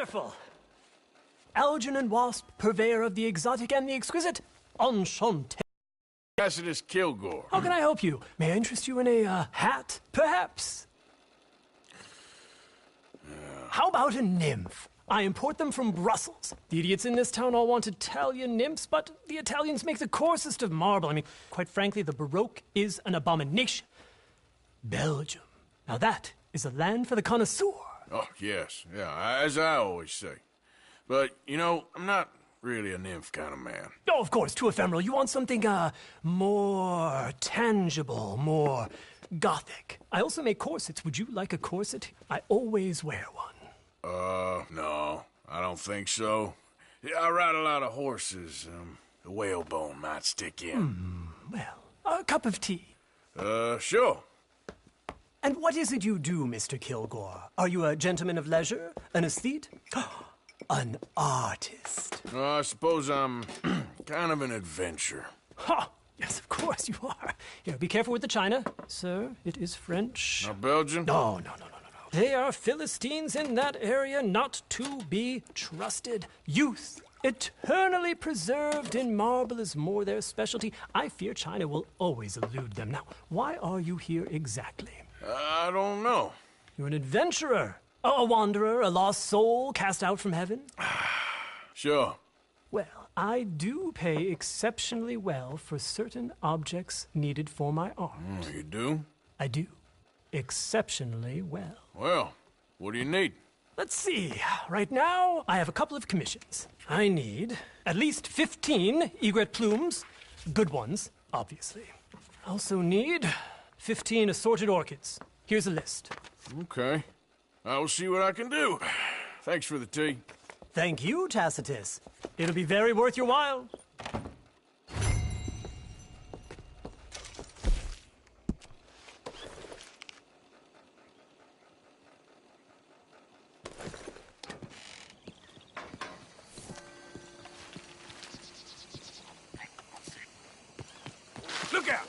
Wonderful! Algernon Wasp, purveyor of the exotic and the exquisite. Enchanté. Tacitus Kilgore. How can I help you? May I interest you in a hat, perhaps? How about a nymph? I import them from Brussels. The idiots in this town all want Italian nymphs, but the Italians make the coarsest of marble. I mean, quite frankly, the Baroque is an abomination. Belgium. Now that is a land for the connoisseur. Oh, yes. Yeah, as I always say. But, you know, I'm not really a nymph kind of man. Oh, of course, too ephemeral. You want something, more tangible, more gothic. I also make corsets. Would you like a corset? I always wear one. No, I don't think so. Yeah, I ride a lot of horses. The whalebone might stick in. Well, a cup of tea. Sure. And what is it you do, Mr. Kilgore? Are you a gentleman of leisure? An aesthete? An artist? I suppose I'm kind of an adventurer. Ha! Yes, of course you are. Here, be careful with the china. Sir, it is French. Not Belgian? No. They are Philistines in that area, not to be trusted. Youth, eternally preserved in marble, is more their specialty. I fear China will always elude them. Now, why are you here exactly? I don't know. You're an adventurer. A wanderer, a lost soul cast out from heaven? Sure. Well, I do pay exceptionally well for certain objects needed for my art. You do? I do. Exceptionally well. Well, what do you need? Let's see. Right now, I have a couple of commissions. I need at least 15 egret plumes. Good ones, obviously. I also need 15 assorted orchids. Here's a list. Okay. I will see what I can do. Thanks for the tea. Thank you, Tacitus. It'll be very worth your while. Look out!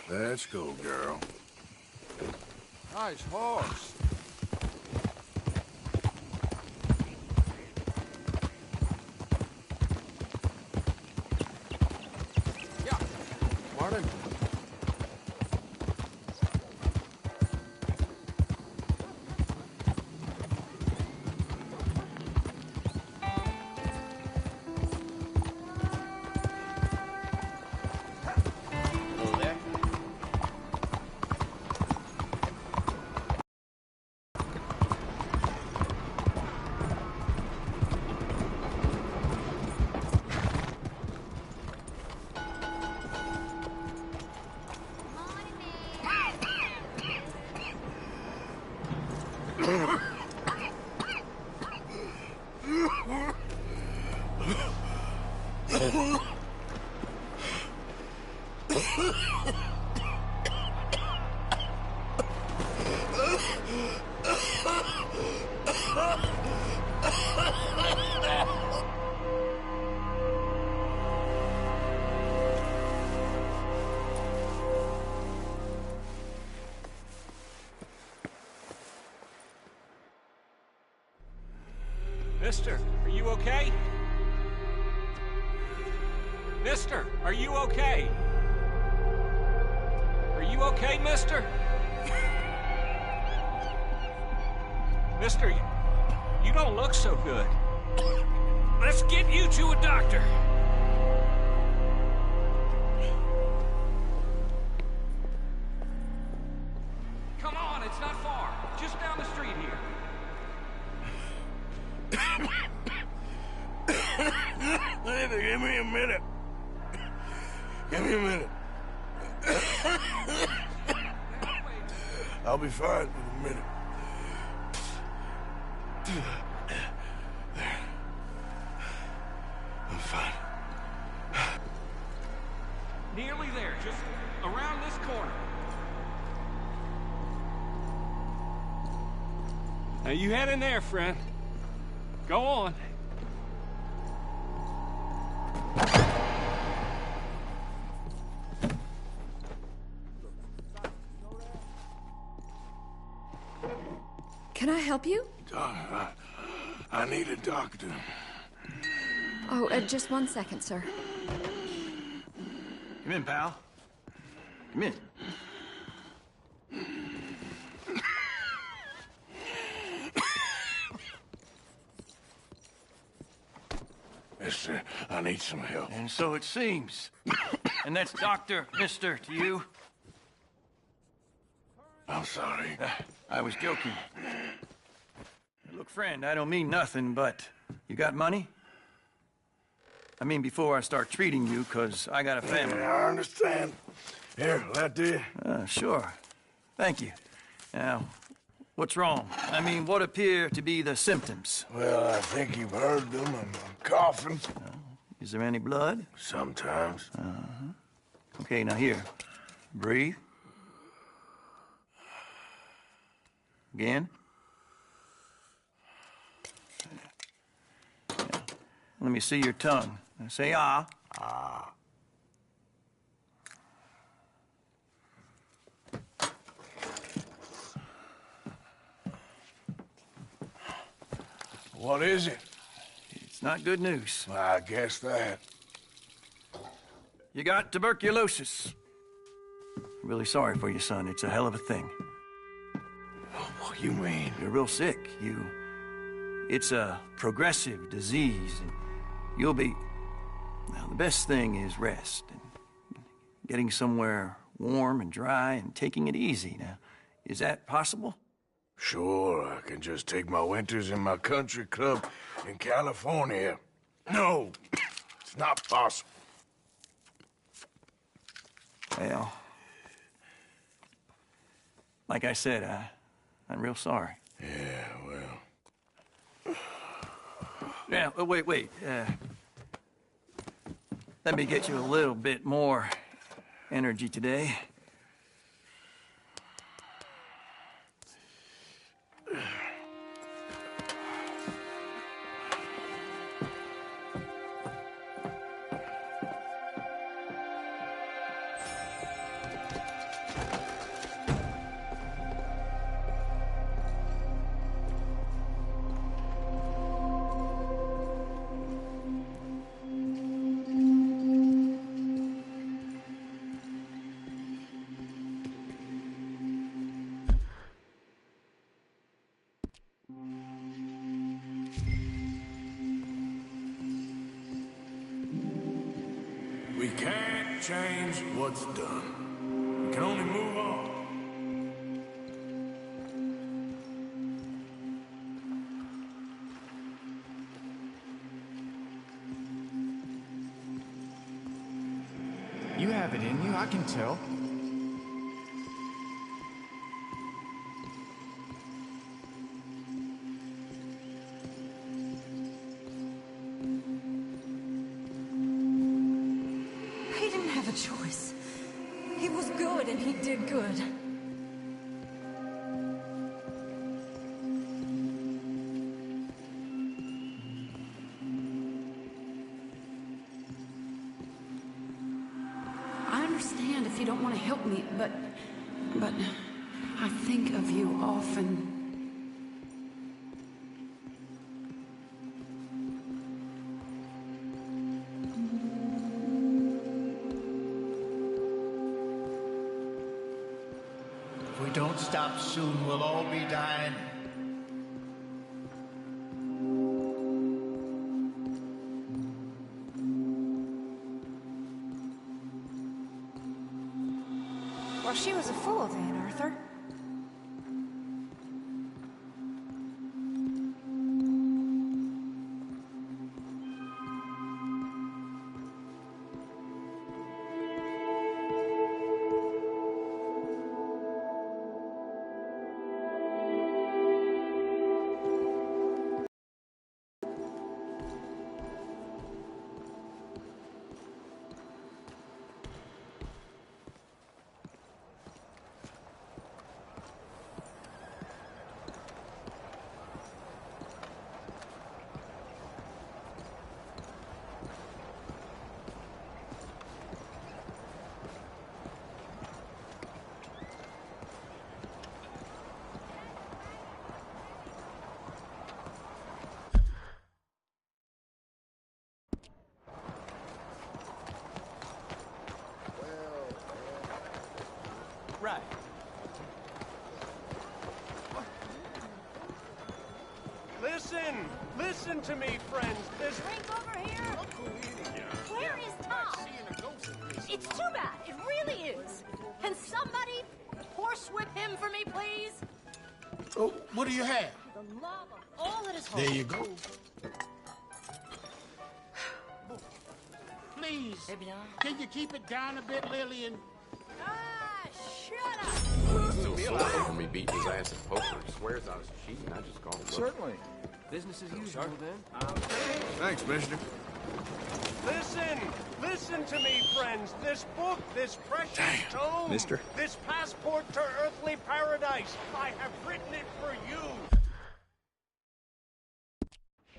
Let's go, girl. Nice horse. Yeah. Morning. Mister, are you okay? Mister, are you okay? Are you okay, mister? Mister, you don't look so good. Let's get you to a doctor. Come on, it's not far. Just down the street here. Give me a minute. Give me a minute. I'll be fine in a minute. There. I'm fine. Nearly there, just around this corner. Now you head in there, friend. Go on. Can I help you? I need a doctor. Oh, just 1 second, sir. Come in, pal. Come in. Mister, I need some help. And so it seems. And that's Doctor, Mister to you. I'm sorry. I was joking. Look, friend, I don't mean nothing, but you got money? I mean, before I start treating you, 'cause I got a family. Yeah, I understand. Here, that do? Sure. Thank you. Now, what's wrong? I mean, what appear to be the symptoms? Well, I think you've heard them. I'm coughing. Is there any blood? Sometimes. Okay, now here. Breathe. Again. Yeah. Let me see your tongue. Now say ah. Ah. What is it? It's not good news. I guess that. You got tuberculosis. I'm really sorry for you, son. It's a hell of a thing. What you mean? You're real sick. It's a progressive disease, and you'll be... Now, the best thing is rest, and getting somewhere warm and dry, and taking it easy. Now, is that possible? Sure, I can just take my winters in my country club in California. No, it's not possible. Well, like I said, I'm real sorry. Yeah, well... Yeah, wait. Let me get you a little bit more energy today. We can't change what's done. We can only move on. You have it in you, I can tell. He didn't have a choice. He was good and he did good. I understand if you don't want to help me, but I think of you often. If we don't stop soon, we'll all be dying. Well, she was a fool then, Arthur. right. Listen to me, friends. This Frank's over here. Where is Tom? It's too bad. It really is. Can somebody horsewhip him for me, please? Oh, what do you have? For the love of all that is holy. There you go. Please, can you keep it down a bit, Lillian? Ah, shut up! For me beating his ass at poker. He swears I was cheating. I just called him. Certainly. Business as usual, then. Thanks, mister. Listen to me, friends. This book, this precious tome, mister. This passport to earthly paradise, I have written it for you.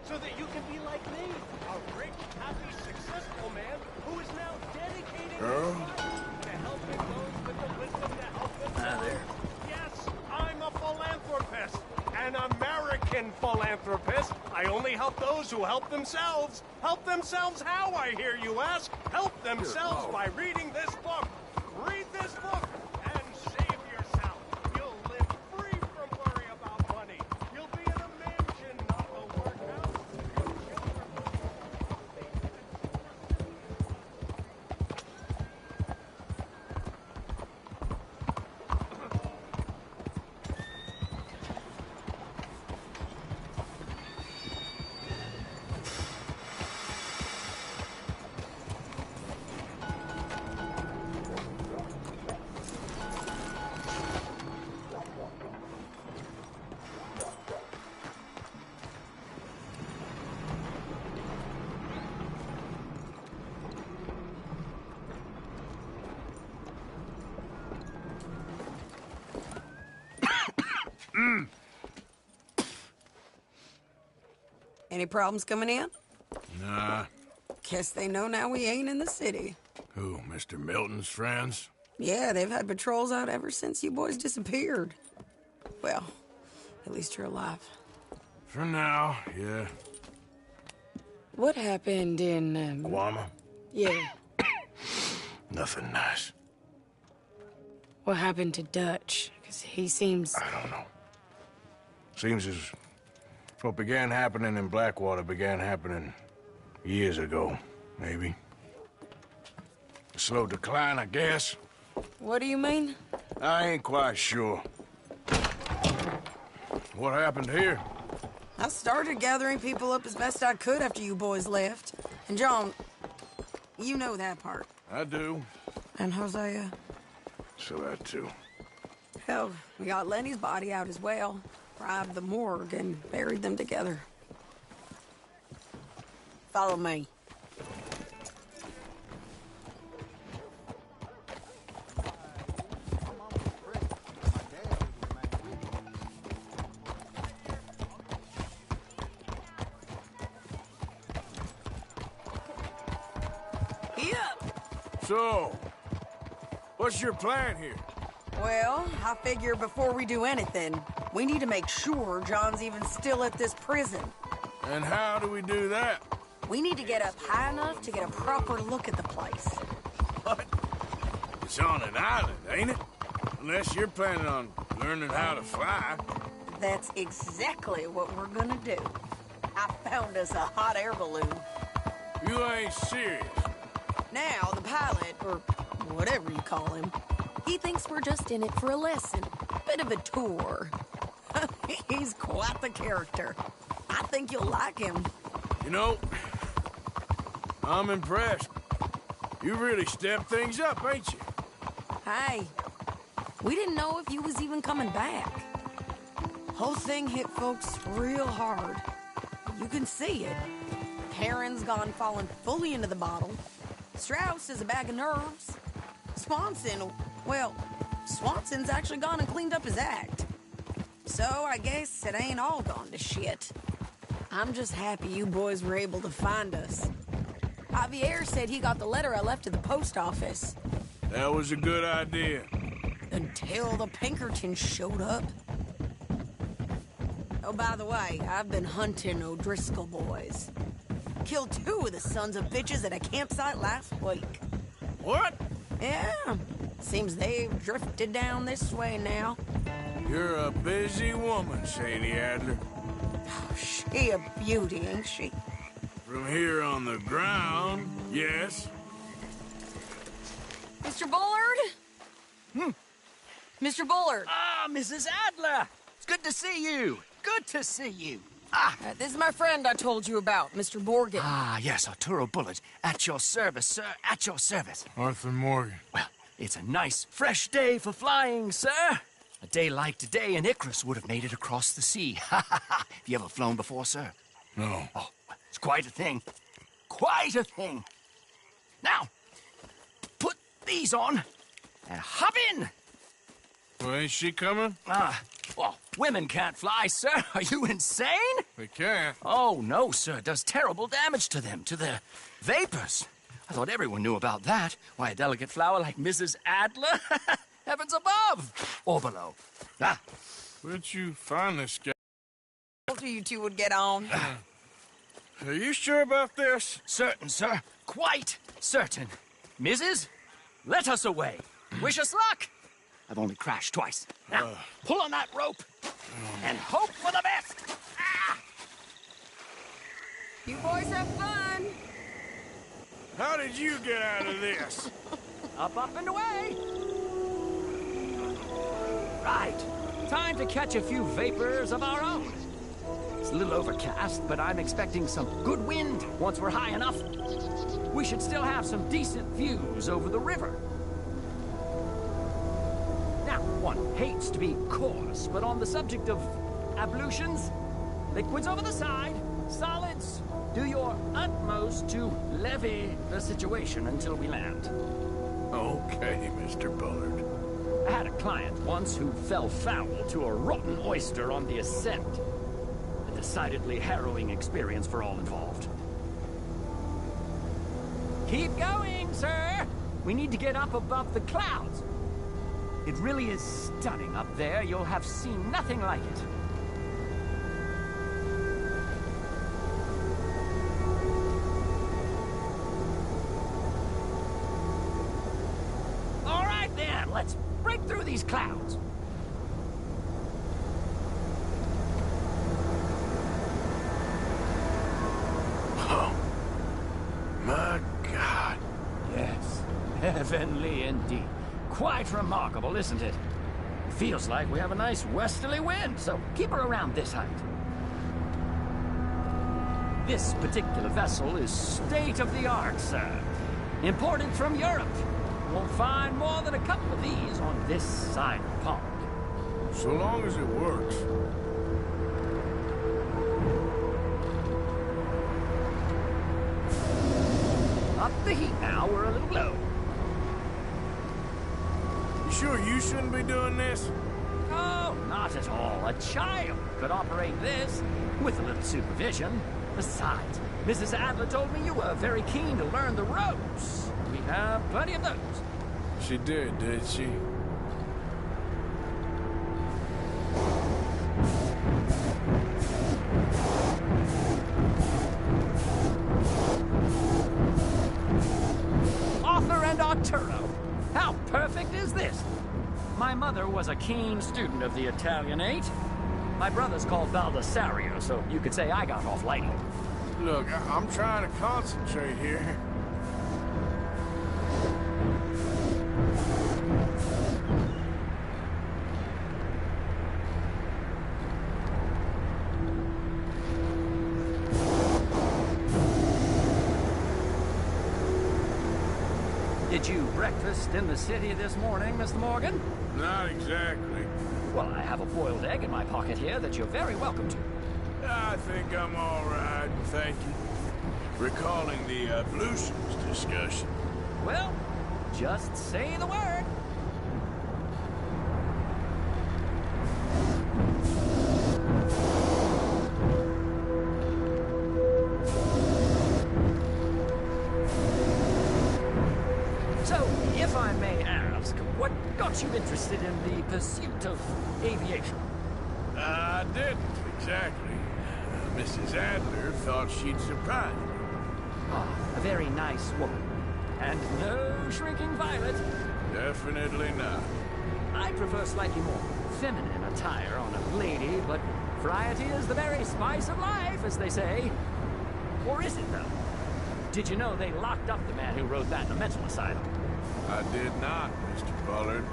So that you can be like me, a rich, happy, successful man who is now dedicating his life to helping those with the wisdom to help themselves. There. Yes, I'm a philanthropist. An American philanthropist. I only help those who help themselves. Help themselves how, I hear you ask? Help themselves by reading this book. Read this book and save yourself. You'll live free from worry about money. You'll be in a mansion, not a workhouse. Any problems coming in? Nah. Guess they know now we ain't in the city. Who, Mr. Milton's friends? Yeah, they've had patrols out ever since you boys disappeared. Well, at least you're alive. For now, yeah. What happened in, Guama? Yeah. Nothing nice. What happened to Dutch? Because he seems... I don't know. Seems as what began happening in Blackwater began happening years ago, maybe. A slow decline, I guess. What do you mean? I ain't quite sure. What happened here? I started gathering people up as best I could after you boys left. And John, you know that part. I do. And Hosea? So that too. Hell, we got Lenny's body out as well. Robbed the morgue and buried them together. Follow me. So, what's your plan here? Well, I figure before we do anything, we need to make sure John's even still at this prison. And how do we do that? We need to get up high enough to get a proper look at the place. What? It's on an island, ain't it? Unless you're planning on learning how to fly. That's exactly what we're gonna do. I found us a hot air balloon. You ain't serious. Now, the pilot, or whatever you call him, he thinks we're just in it for a lesson. Bit of a tour. He's quite the character. I think you'll like him. You know, I'm impressed. You really stepped things up, ain't you? Hey, we didn't know if you was even coming back. Whole thing hit folks real hard. You can see it. Heron's gone falling fully into the bottle. Strauss is a bag of nerves. Swanson's actually gone and cleaned up his act. So I guess it ain't all gone to shit. I'm just happy you boys were able to find us. Javier said he got the letter I left at the post office. That was a good idea. Until the Pinkertons showed up. Oh, by the way, I've been hunting O'Driscoll boys. Killed 2 of the sons of bitches at a campsite last week. What? Yeah. Seems they've drifted down this way now. You're a busy woman, Sadie Adler. Oh, she a beauty, ain't she? From here on the ground, yes. Mr. Bullard? Mr. Bullard. Ah, Mrs. Adler. It's good to see you. Good to see you. This is my friend I told you about, Mr. Morgan. Ah, yes, Arturo Bullard. At your service, sir. At your service. Arthur Morgan. Well, it's a nice, fresh day for flying, sir. A day like today, an Icarus would have made it across the sea. Have you ever flown before, sir? No. Oh, it's quite a thing. Quite a thing. Now, put these on and hop in. Well, ain't she coming? Well, women can't fly, sir. Are you insane? They can't. Oh, no, sir. It does terrible damage to them, to their vapors. I thought everyone knew about that. Why, a delicate flower like Mrs. Adler? Heavens above or below. Where'd you find this guy? I told you two would get on. Are you sure about this? Certain, sir. Quite certain. Mrs., let us away. Wish us luck. I've only crashed twice. Now, pull on that rope and hope for the best. You boys have fun. How did you get out of this? Up, and away. Right. Time to catch a few vapors of our own. It's a little overcast, but I'm expecting some good wind once we're high enough. We should still have some decent views over the river. Now, one hates to be coarse, but on the subject of ablutions, liquids over the side, solids, do your utmost to levy the situation until we land. Okay, Mr. Bullard. I had a client once who fell foul to a rotten oyster on the ascent. A decidedly harrowing experience for all involved. Keep going, sir! We need to get up above the clouds. It really is stunning up there. You'll have seen nothing like it. All right, then. Let's break through these clouds. Oh, my God. Yes, heavenly indeed. Quite remarkable, isn't it? It feels like we have a nice westerly wind, so keep her around this height. This particular vessel is state-of-the-art, sir. Imported from Europe. Won't find more than a couple of these on this side of the pond. So long as it works. Up the heat now, we're a little low. You sure you shouldn't be doing this? Oh, not at all. A child could operate this with a little supervision. Besides, Mrs. Adler told me you were very keen to learn the ropes. We have plenty of those. She did she? Arthur and Arturo. How perfect is this? My mother was a keen student of the Italianate. My brother's called Baldessario, so you could say I got off lightly. Look, I'm trying to concentrate here. Did you breakfast in the city this morning, Mr. Morgan? Not exactly. Well, I have a boiled egg in my pocket here that you're very welcome to. I think I'm all right, thank you. Recalling the ablutions discussion. Well, just say the word. So, if I may ask, what got you interested in the pursuit of aviation? I didn't, exactly. Mrs. Adler thought she'd surprise me. Ah, a very nice woman. And no shrinking violet. Definitely not. I prefer slightly more feminine attire on a lady, but variety is the very spice of life, as they say. Or is it, though? Did you know they locked up the man who wrote that in a mental asylum? I did not, Mr. Bullard.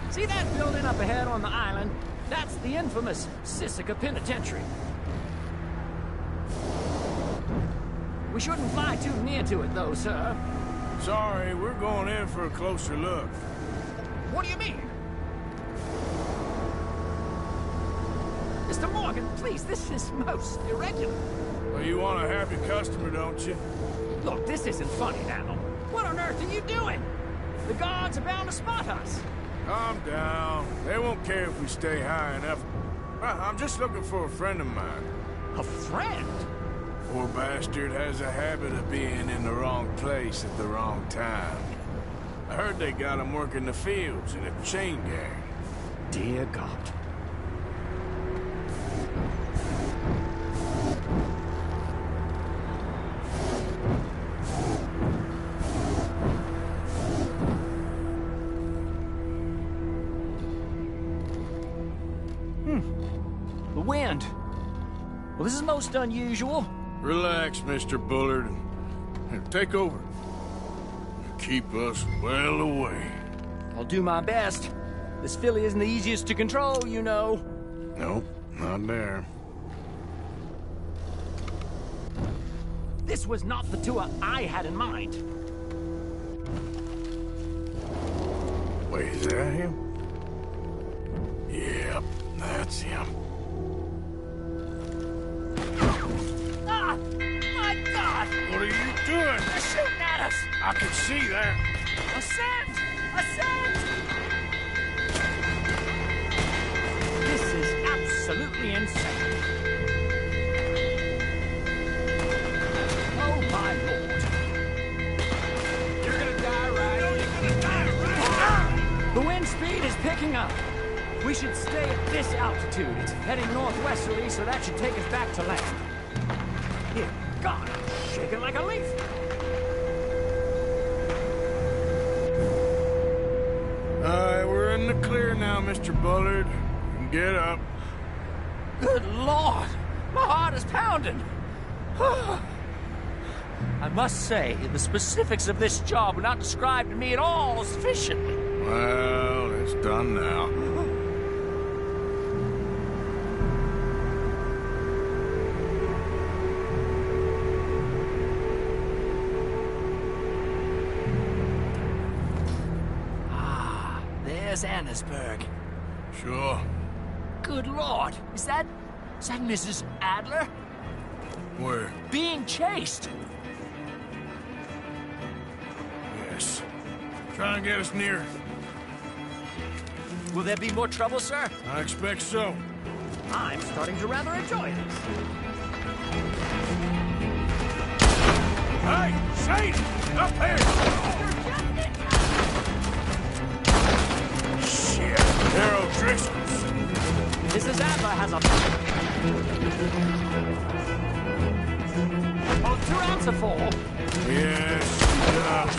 See that building up ahead on the island? That's the infamous Sisika Penitentiary. We shouldn't fly too near to it, though, sir. Sorry, we're going in for a closer look. What do you mean? Mr. Morgan, please, this is most irregular. Well, you want a happy customer, don't you? Look, this isn't funny now. What on earth are you doing? The guards are bound to spot us. Calm down. They won't care if we stay high enough. I'm just looking for a friend of mine. A friend? Poor bastard has a habit of being in the wrong place at the wrong time. I heard they got him working the fields in a chain gang. Dear God. The wind. Well, this is most unusual. Relax, Mr. Bullard. Here, take over. Keep us well away. I'll do my best. This filly isn't the easiest to control, you know. Nope, not there. This was not the tour I had in mind. Wait, is that him? Yep, that's him. Ah! My God! What are you doing? They're shooting at us! I can see that. Ascend! Ascend! This is absolutely insane. Oh, my Lord. You're gonna die, right? No, you're gonna die, right? The wind speed is picking up. We should stay at this altitude. It's heading northwesterly, so that should take us back to land. Dear God, I'm shaking like a leaf. We're in the clear now, Mr. Bullard. You can get up. Good Lord! My heart is pounding! I must say, the specifics of this job were not described to me at all sufficiently. Well, it's done now. There's Annesburg. Sure. Good Lord, is that Mrs. Adler? Where? Being chased. Yes. Try and get us near. Will there be more trouble, sir? I expect so. I'm starting to rather enjoy this. Hey, Shane! Up here! Shit, they're O'Driscoll's. Mrs. Adler has a... Oh, 2 ounces of 4. Yes, she does.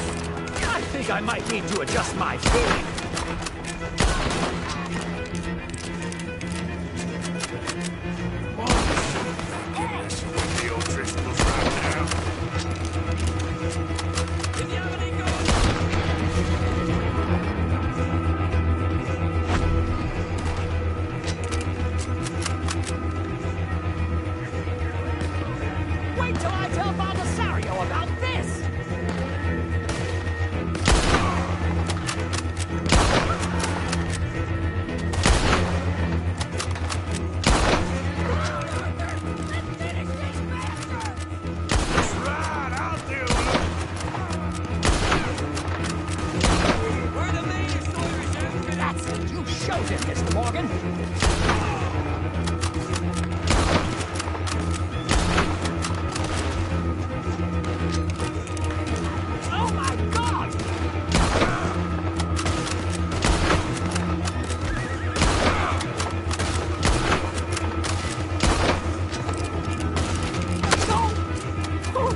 I think I might need to adjust my feeling. The O'Driscolls right now. If you have any wait till I tell Baldasario about this! Mr. Morgan. Oh my God! Oh,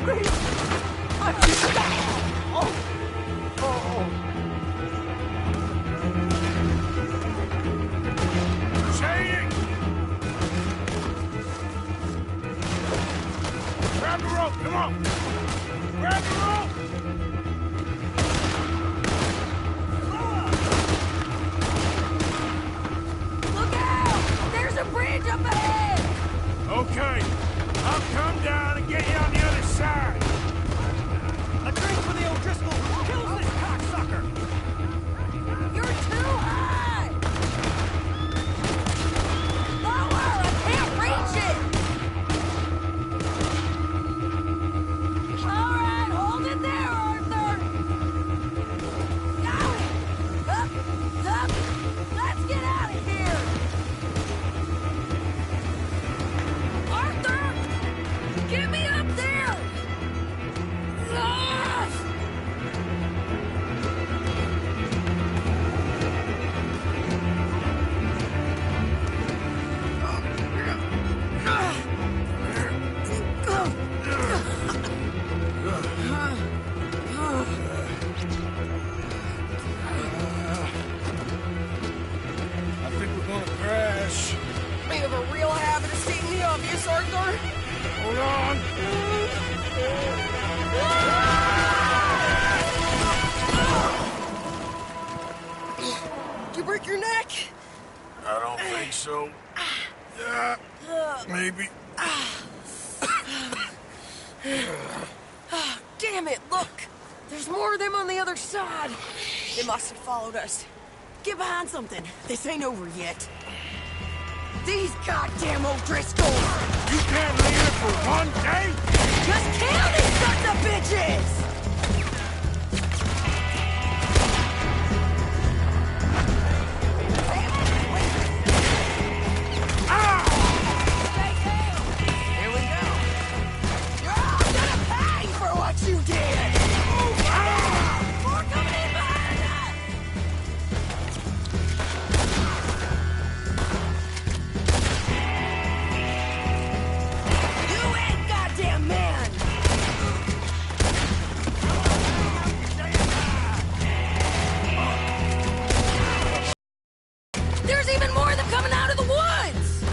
great! your neck? I don't think so. Maybe. Damn it, look! There's more of them on the other side. They must have followed us. Get behind something. This ain't over yet. These goddamn O'Driscolls! You can't leave it for one day? Just kill these sons of bitches! Here we go. You're all gonna pay for what you did! More coming in behind us! You ain't goddamn man! There's even more of them coming out of the woods!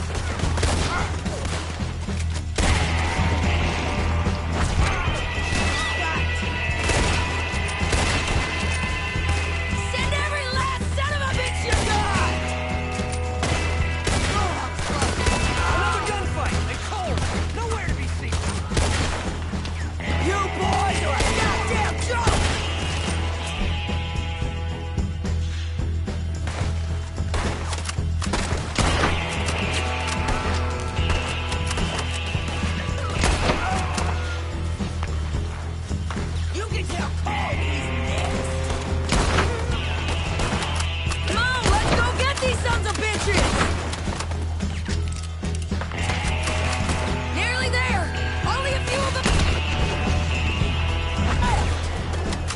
Send every last son of a bitch you got! Another gunfight. And cold. Nowhere to be seen. You boys are a goddamn joke! You can tell Cole he's next. Come on, let's go get these sons of bitches! Nearly there! Only a few of them.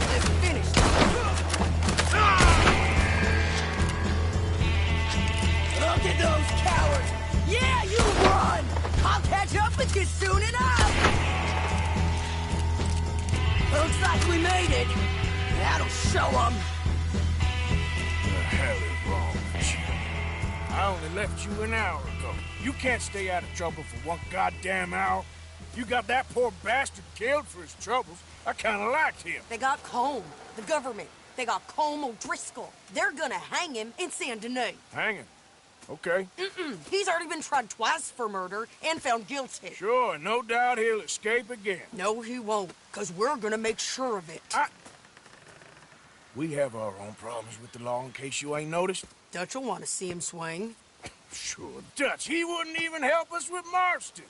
Let's finish. Look at those cowards! Yeah, you run! I'll catch up with you soon enough! Looks like we made it. That'll show them. The hell is wrong with you? I only left you an hour ago. You can't stay out of trouble for one goddamn hour. You got that poor bastard killed for his troubles. I kinda liked him. They got Combe, the government. They got Combe O'Driscoll. They're gonna hang him in Saint Denis. Hanging. Okay. He's already been tried twice for murder and found guilty. Sure, no doubt he'll escape again. No, he won't, because we're gonna make sure of it. We have our own problems with the law in case you ain't noticed. Dutch will want to see him swing. Sure, Dutch, he wouldn't even help us with Marston.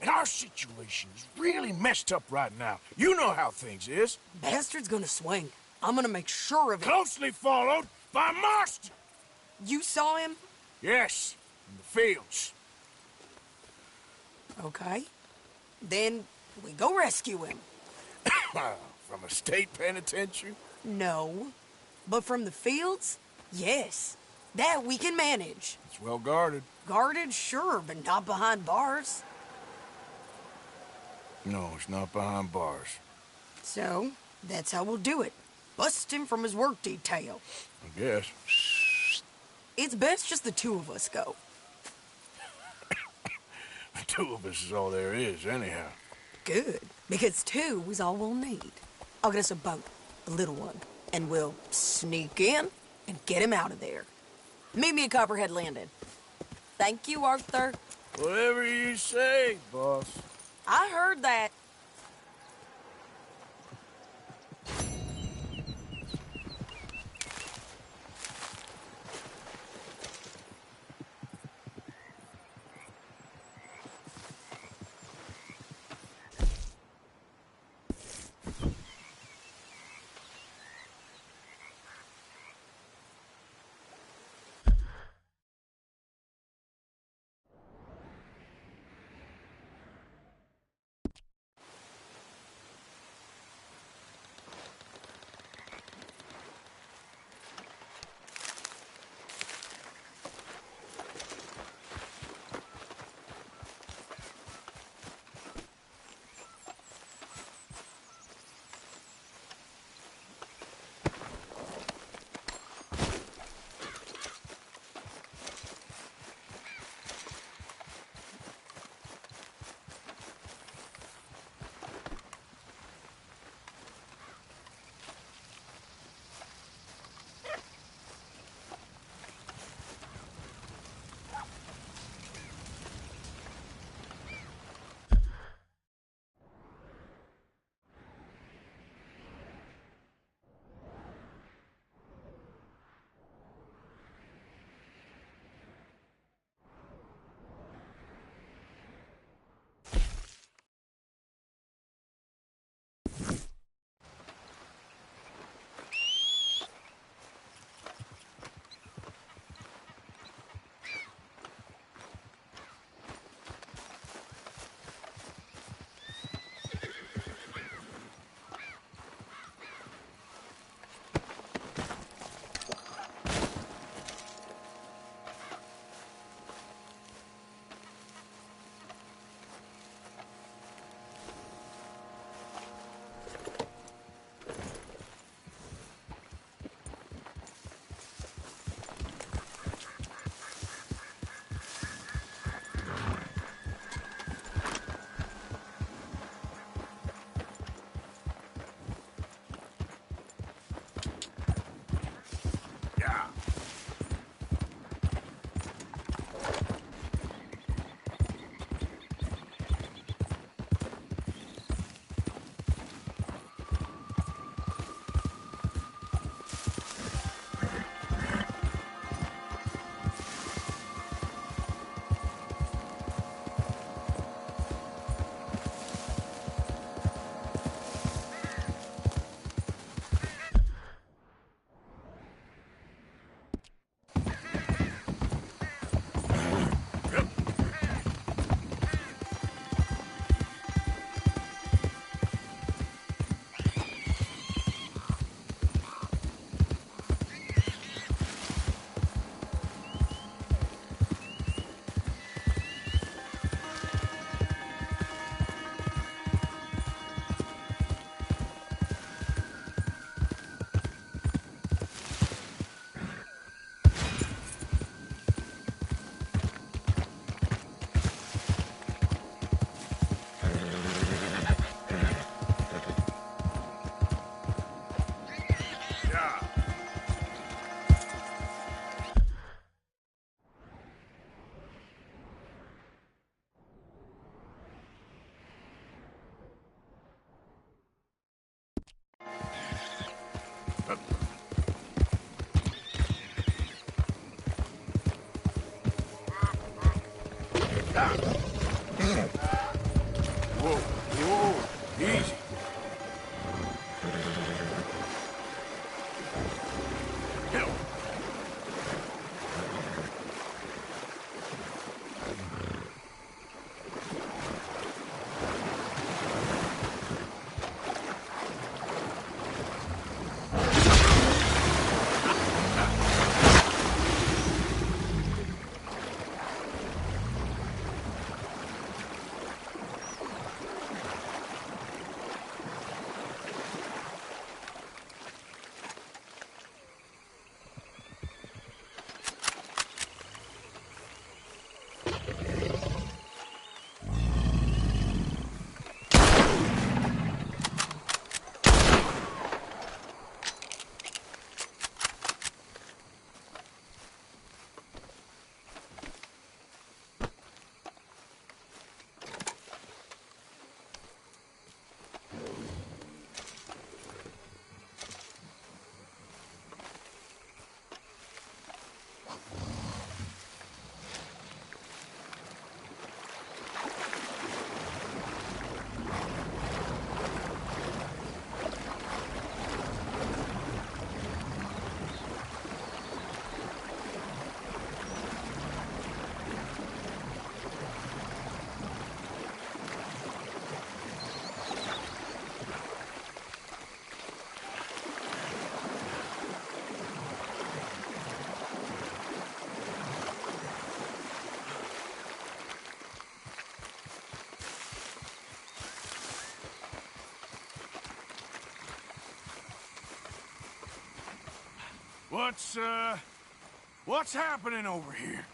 And our situation is really messed up right now. You know how things is. Bastard's gonna swing. I'm gonna make sure of it. Closely followed by Marston. You saw him? Yes, in the fields. Okay. Then we go rescue him. From a state penitentiary? No. But from the fields? Yes. That we can manage. It's well guarded. Guarded, sure, but not behind bars. No, it's not behind bars. So, that's how we'll do it. Bust him from his work detail. I guess. It's best just the two of us go. The two of us is all there is, anyhow. Good, because two is all we'll need. I'll get us a boat, a little one, and we'll sneak in and get him out of there. Meet me at Copperhead Landing. Thank you, Arthur. Whatever you say, boss. I heard that. Yeah. Whoa, whoa, easy. Help. What's happening over here?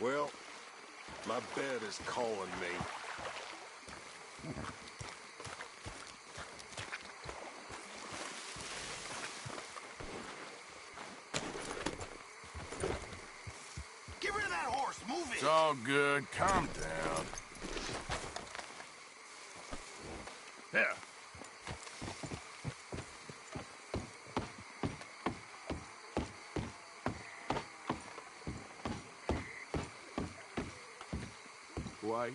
Well, my bed is calling me. Get rid of that horse! Move it! It's all good. Calm down. There. White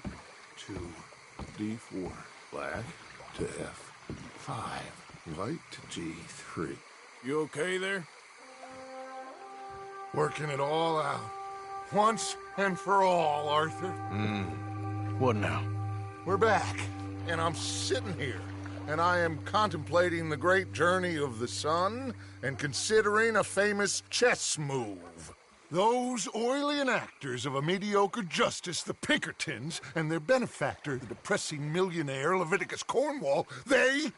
to D4. Black to F5. White to G3. You okay there? Working it all out. Once and for all, Arthur. What now? We're back, and I'm sitting here, and I am contemplating the great journey of the sun and considering a famous chess move. Those oily enactors of a mediocre justice, the Pinkertons, and their benefactor, the depressing millionaire Leviticus Cornwall, they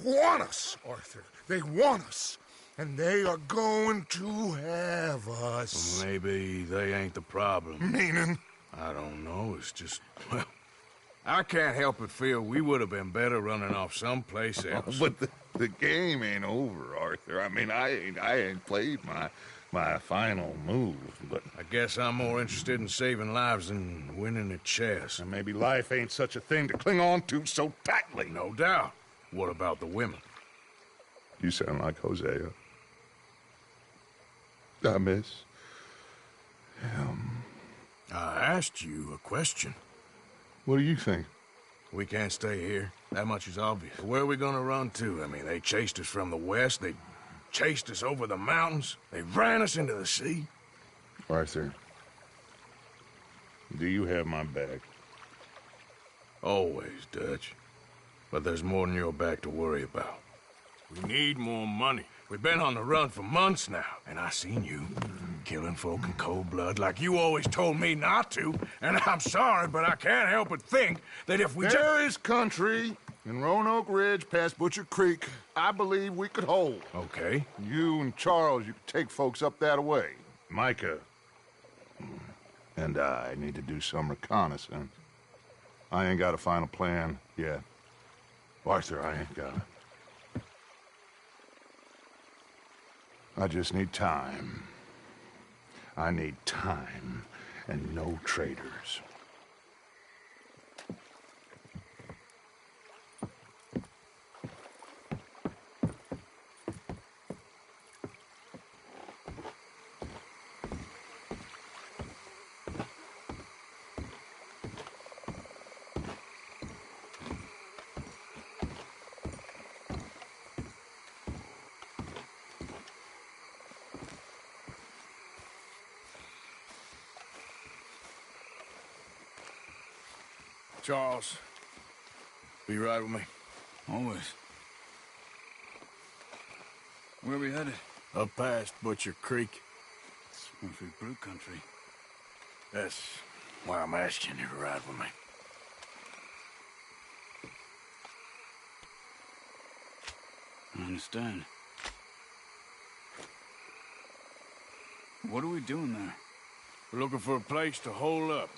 want us, Arthur. They want us. And they are going to have us. Maybe they ain't the problem. Meaning? I don't know. It's just, well, I can't help but feel we would have been better running off someplace else. But the game ain't over, Arthur. I mean, I ain't played my final move, but... I guess I'm more interested in saving lives than winning at chess. And maybe life ain't such a thing to cling on to so tightly. No doubt. What about the women? You sound like Hosea. I miss him. I asked you a question. What do you think? We can't stay here. That much is obvious. Where are we gonna run to? I mean, they chased us from the west. They chased us over the mountains. They ran us into the sea. Arthur, do you have my back? Always, Dutch. But there's more than your back to worry about. We need more money. We've been on the run for months now, and I seen you killing folk in cold blood like you always told me not to, and I'm sorry, but I can't help but think that if we There is country in Roanoke Ridge past Butcher Creek I believe we could hold. Okay. You and Charles, you could take folks up that way. Micah and I need to do some reconnaissance. I ain't got a final plan yet. Arthur, I ain't got it. I just need time. I need time and no traitors. Charles, be right with me. Always. Where are we headed? Up past Butcher Creek. It's mostly brute country. That's why I'm asking you to ride with me. I understand. What are we doing there? We're looking for a place to hole up.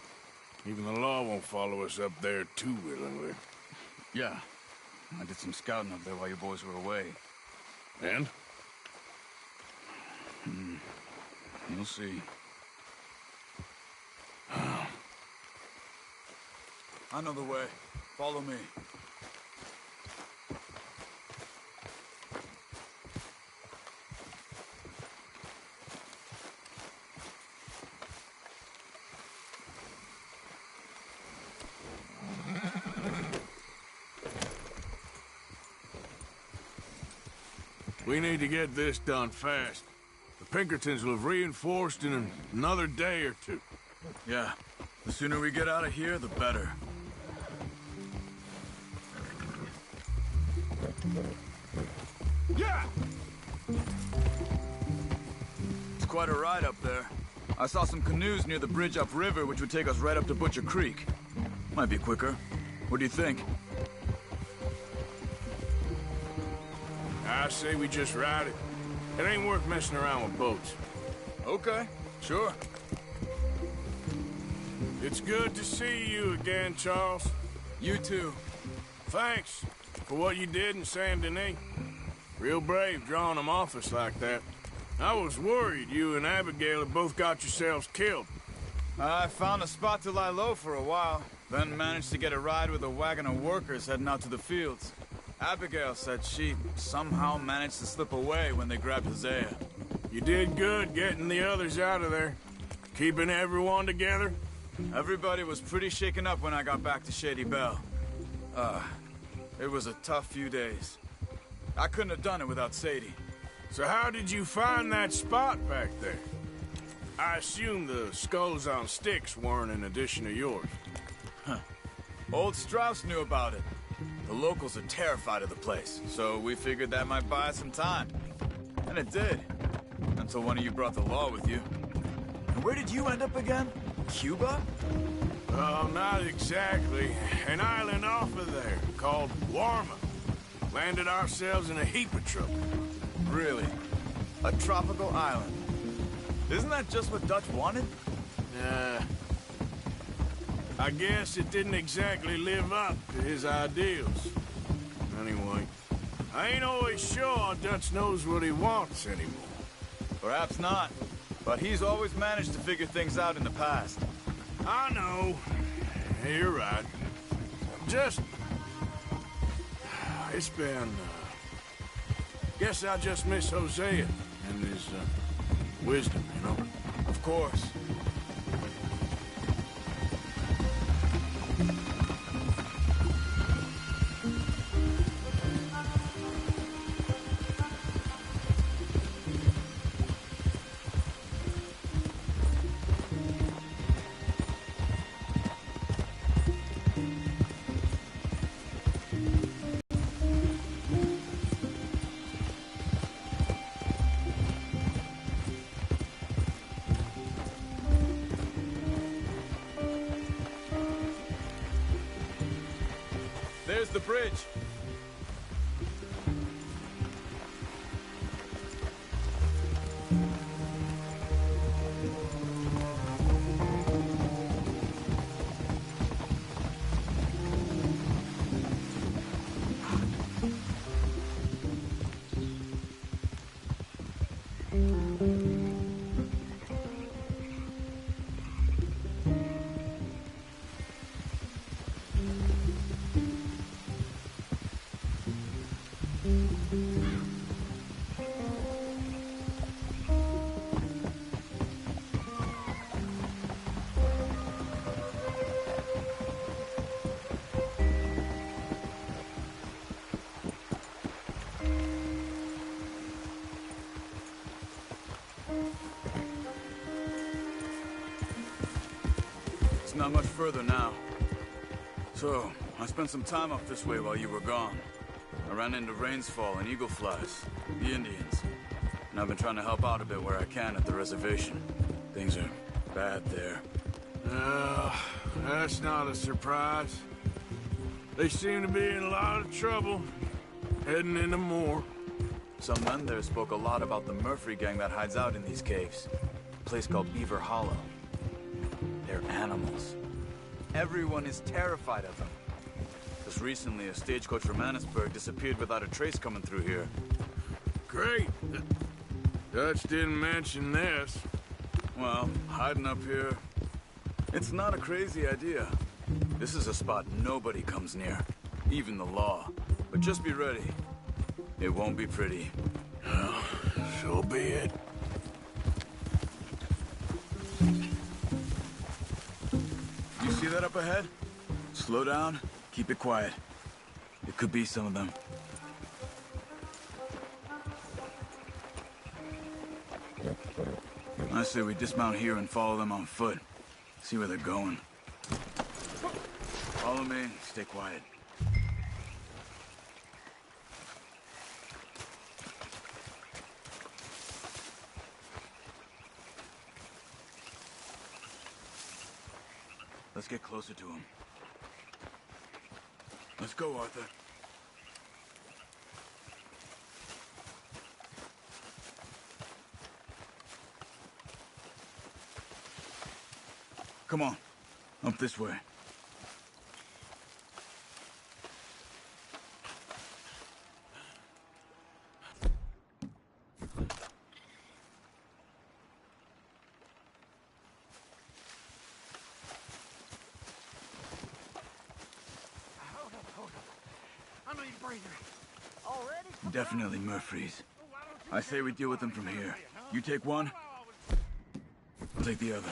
Even the law won't follow us up there too willingly. Yeah. I did some scouting up there while you boys were away. And? You'll see. I know the way. Follow me. We need to get this done fast. The Pinkertons will have reinforced in another day or two. Yeah. The sooner we get out of here, the better. Yeah! It's quite a ride up there. I saw some canoes near the bridge upriver, which would take us right up to Butcher Creek. Might be quicker. What do you think? I say we just ride it. It ain't worth messing around with boats. Okay, sure. It's good to see you again, Charles. You too. Thanks for what you did in Saint Denis. Real brave drawing them off us like that. I was worried you and Abigail had both got yourselves killed. I found a spot to lie low for a while, then managed to get a ride with a wagon of workers heading out to the fields. Abigail said she somehow managed to slip away when they grabbed Hosea. You did good getting the others out of there. Keeping everyone together. Everybody was pretty shaken up when I got back to Shady Belle. It was a tough few days. I couldn't have done it without Sadie. So how did you find that spot back there? I assume the skulls on sticks weren't an addition of yours. Huh. Old Strauss knew about it. The locals are terrified of the place, so we figured that might buy us some time. And it did. Until one of you brought the law with you. And where did you end up again? Cuba? Oh, not exactly. An island off of there, called Warma. Landed ourselves in a heap of trouble. Really? A tropical island? Isn't that just what Dutch wanted? I guess it didn't exactly live up to his ideals. Anyway, I ain't always sure Dutch knows what he wants anymore. Perhaps not. But he's always managed to figure things out in the past. I know. You're right. Just... It's been... Guess I just miss Hosea and his wisdom, you know? Of course. There's the bridge. It's not much further now. So, I spent some time up this way while you were gone. I ran into Rainsfall and Eagle Flies, the Indians. And I've been trying to help out a bit where I can at the reservation. Things are bad there. That's not a surprise. They seem to be in a lot of trouble, heading into more. Some men there spoke a lot about the Murphy gang that hides out in these caves. A place called Beaver Hollow. They're animals. Everyone is terrified of them. Just recently, a stagecoach from Annisburg disappeared without a trace coming through here. Great. Dutch didn't mention this. Well, hiding up here, it's not a crazy idea. This is a spot nobody comes near, even the law. But just be ready. It won't be pretty. Well, so be it. You see that up ahead? Slow down, keep it quiet. It could be some of them. I say we dismount here and follow them on foot. See where they're going. Follow me, stay quiet. Let's get closer to him. Let's go, Arthur. Come on. Up this way. Definitely Murphy's. I say we deal with them from here. You take one, I'll take the other.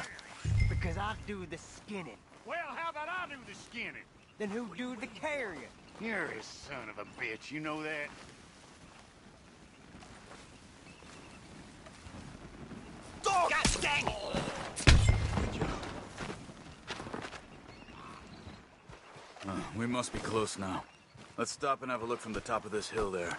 Because I do the skinning. Well, how about I do the skinning? Then who do the carrying? You're a son of a bitch, you know that? God dang it! Good job. We must be close now. Let's stop and have a look from the top of this hill there.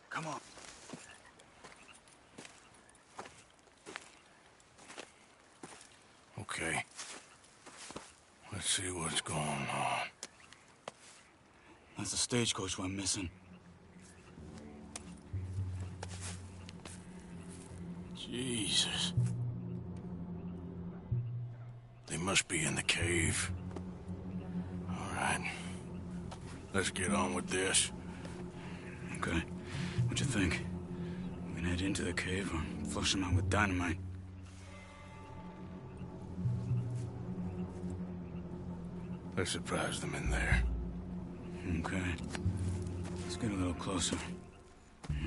Come on. Okay. Let's see what's going on. That's the stagecoach we're missing. Jesus. They must be in the cave. All right. Let's get on with this. Okay. What you think? We can head into the cave or flush them out with dynamite. Let's surprise them in there. Okay. Let's get a little closer.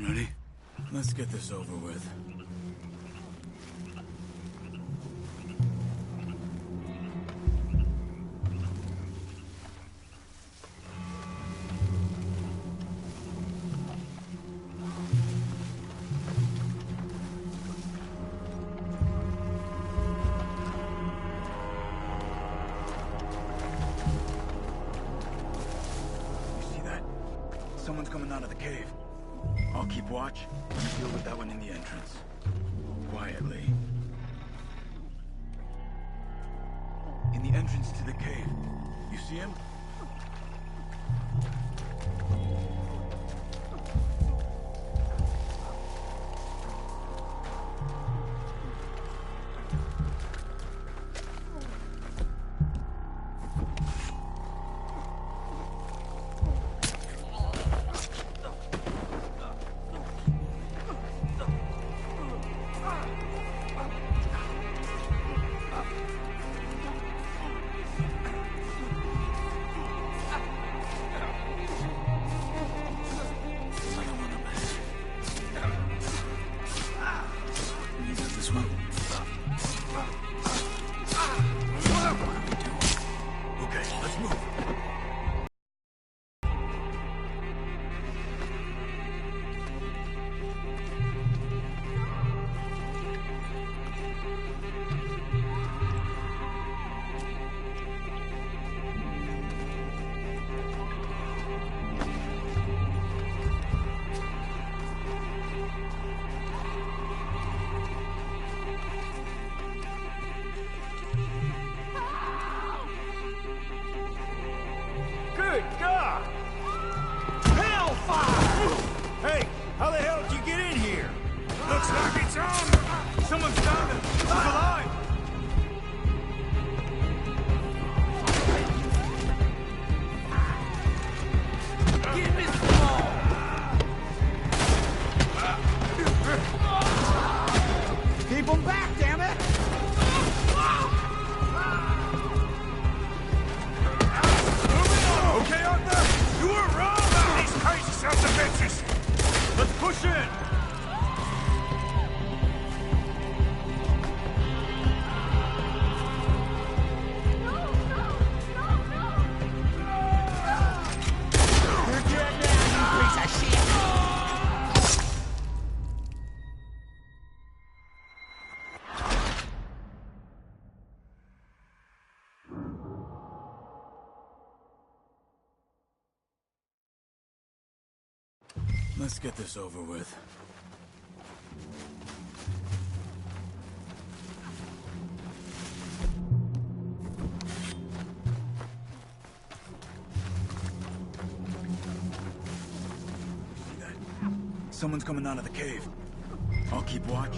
Ready? Let's get this over with. Someone's coming out of the cave. I'll keep watch and deal with that one in the entrance. Quietly. In the entrance to the cave. You see him? Good God! Hellfire! Hey, how the hell did you get in here? Looks like it's on! Someone's found him! He's alive! Get this ball! Keep him back, damn it! Okay, Arthur? You were wrong about these crazy sons of bitches! Let's push in! You're dead now, you piece of shit! Let's get this over with. Someone's coming out of the cave. I'll keep watch.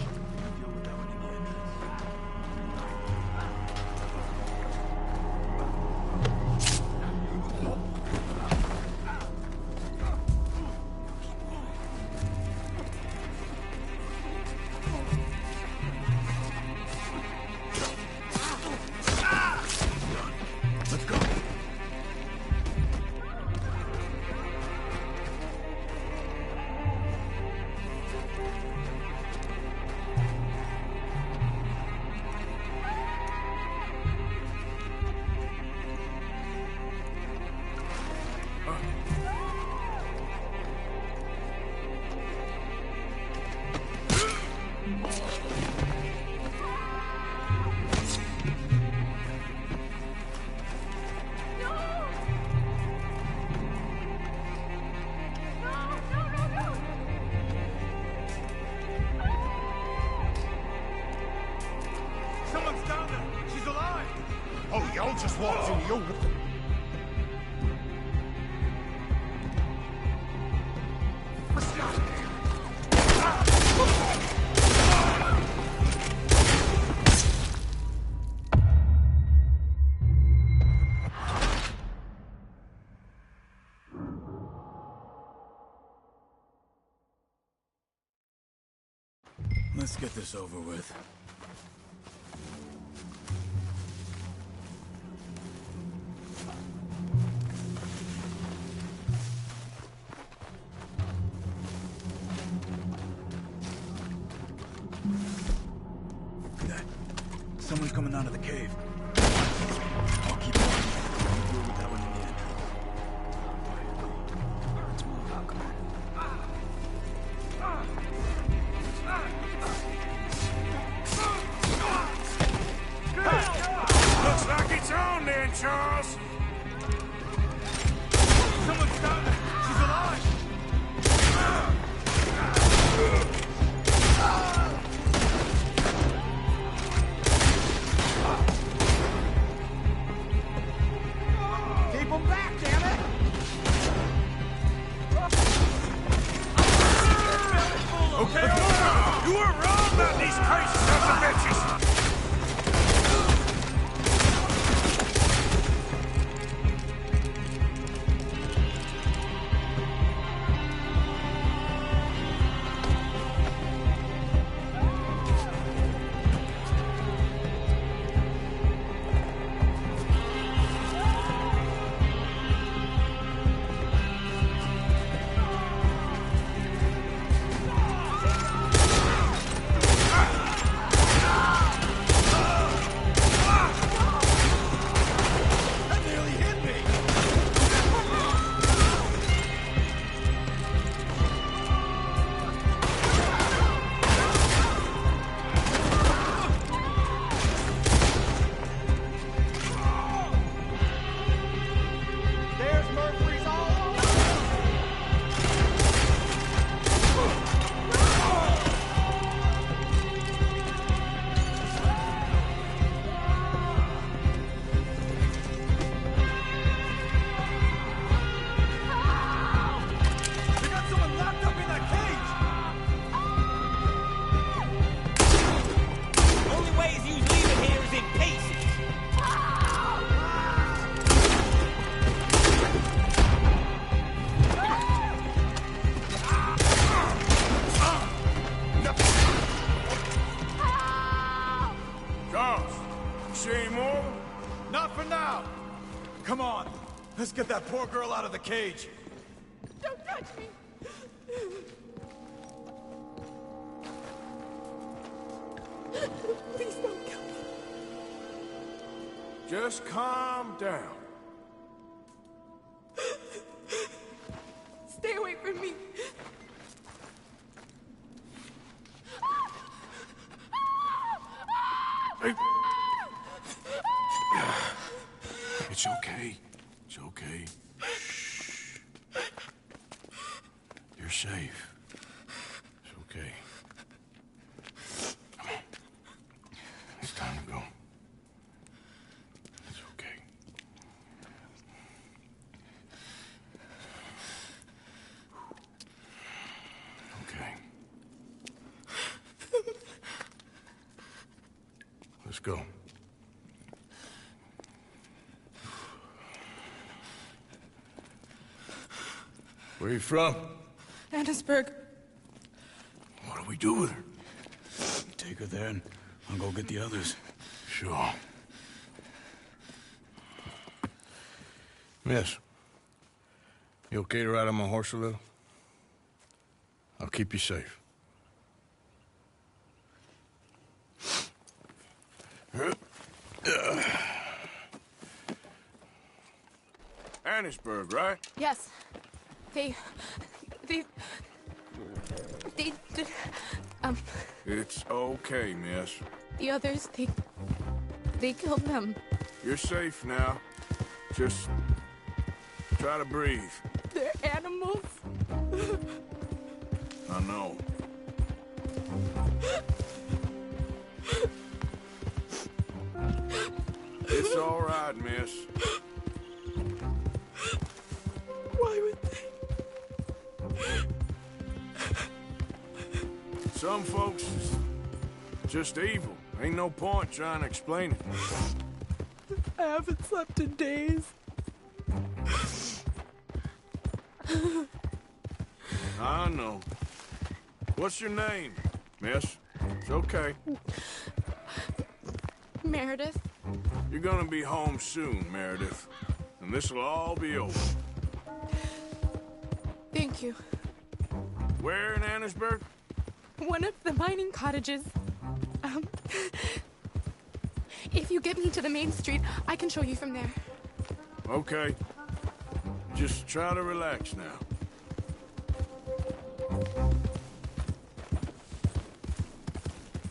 Someone's down there. She's alive. Oh, y'all just walked into your... Let's get this over with. Someone's coming out of the cave. I'll keep watch. We'll deal with that one in the end. Let's move out, come on. Looks like it's on then, Charles. Someone's down there. She's alive. Keep them back, damn it! Okay, you were wrong about these crazy sons of bitches! Come on, let's get that poor girl out of the cage. Don't touch me! Please don't kill me. Just calm down. Stay away from me. Hey. It's okay. It's okay. Shh. You're safe. It's okay. Come on. It's time to go. It's okay. Okay. go. Where you from? Annesburg. What do we do with her? Take her there and I'll go get the others. Sure. Miss, you okay to ride on my horse a little? I'll keep you safe. Annesburg, right? Yes. They, It's okay, miss. the others, they killed them. You're safe now. Just try to breathe. They're animals. I know. It's all right, miss. Why would they? Some folks is just evil. Ain't no point trying to explain it. I haven't slept in days. I know. What's your name, miss? It's okay. Meredith. You're gonna be home soon, Meredith. And this'll all be over. Thank you. Where in Annesburg? One of the mining cottages. If you get me to the main street, I can show you from there. Okay. Just try to relax now.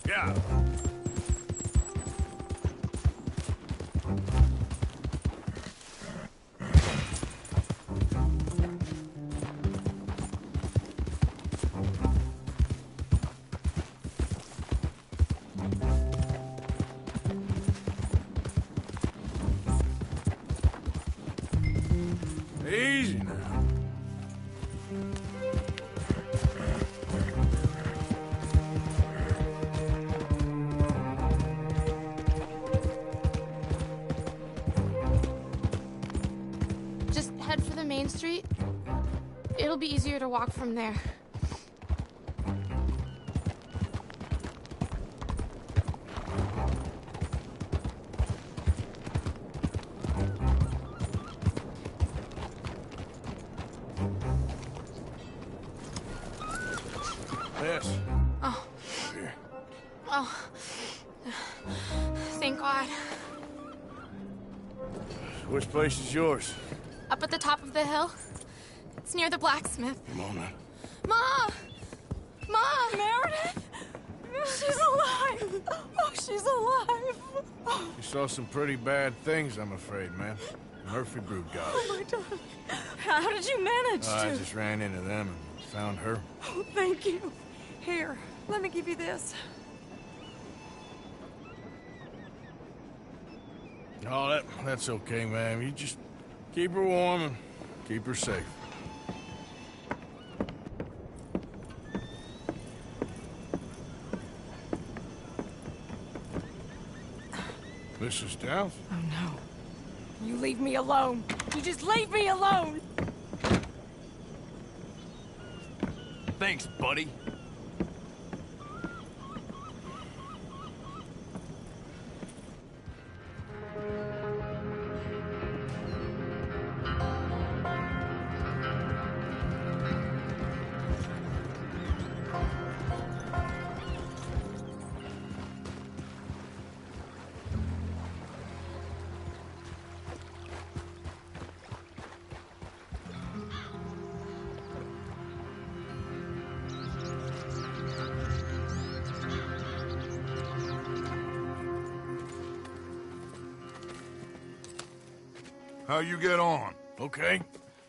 Yeah. Easy now. Just head for the main street. It'll be easier to walk from there. Yes. Oh. Here. Oh. Thank God. Which place is yours? Up at the top of the hill. It's near the blacksmith. Come on now. Ma! Ma! Meredith! She's alive! Oh, she's alive! You saw some pretty bad things, I'm afraid, man. Murphy Brood got Oh, my darling. How did you manage I to? just ran into them and found her. Oh, thank you. Here, let me give you this. Oh, that's okay, man. You just keep her warm and keep her safe. Mrs. Downs? Oh, no. You leave me alone. You just leave me alone. Thanks, buddy. How you get on? Okay.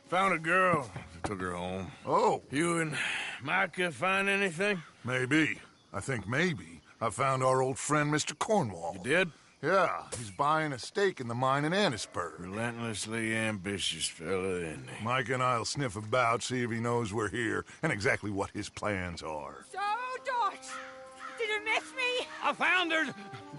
Found a girl. Took her home. Oh. You and Micah find anything? Maybe. I think maybe. I found our old friend, Mr. Cornwall. You did? Yeah, he's buying a stake in the mine in Annesburg. Relentlessly ambitious fella, isn't he? Mike and I'll sniff about, see if he knows we're here, and exactly what his plans are. So, Dutch, did miss me? I found her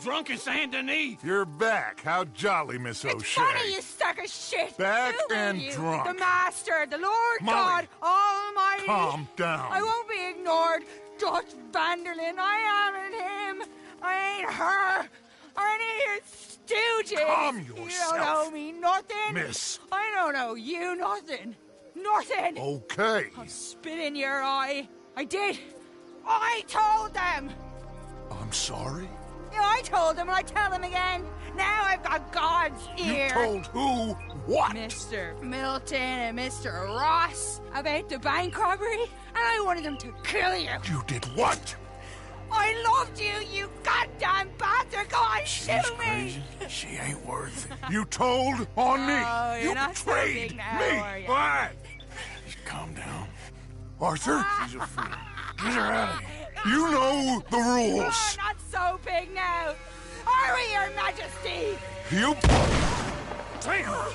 drunk in Saint Denis. You're back. How jolly, Miss O'Shea. It's funny, you suck of shit. Back Who are and you? drunk. The Master, the Lord Molly. God Almighty. Calm down. I won't be ignored. Dutch Vanderlyn, I am him. I ain't her. Or any of your stooges. Calm You yourself. don't owe me nothing. Miss. I don't owe you nothing. Nothing. Okay. I'll spit in your eye. I did. I told them. I'm sorry? Yeah, I told them, and I tell them again. Now I've got God's ear. You told who what? Mr. Milton and Mr. Ross about the bank robbery, and I wanted them to kill you. You did what? I loved you, you goddamn bastard! Go on, shoot crazy. me! She ain't worth it. You told on me. Oh, you're You not so betrayed big now, me. are you? What? Just calm down. Arthur? She's a fool. Get her out of here. You know the rules. Oh, not so big now. Are we, Your Majesty? You... Take her.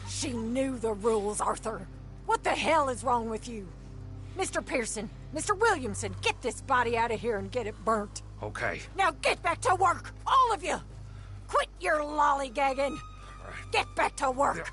She knew the rules, Arthur. What the hell is wrong with you? Mr. Pearson, Mr. Williamson, get this body out of here and get it burnt. Okay. Now get back to work, all of you! Quit your lollygagging! Get back to work!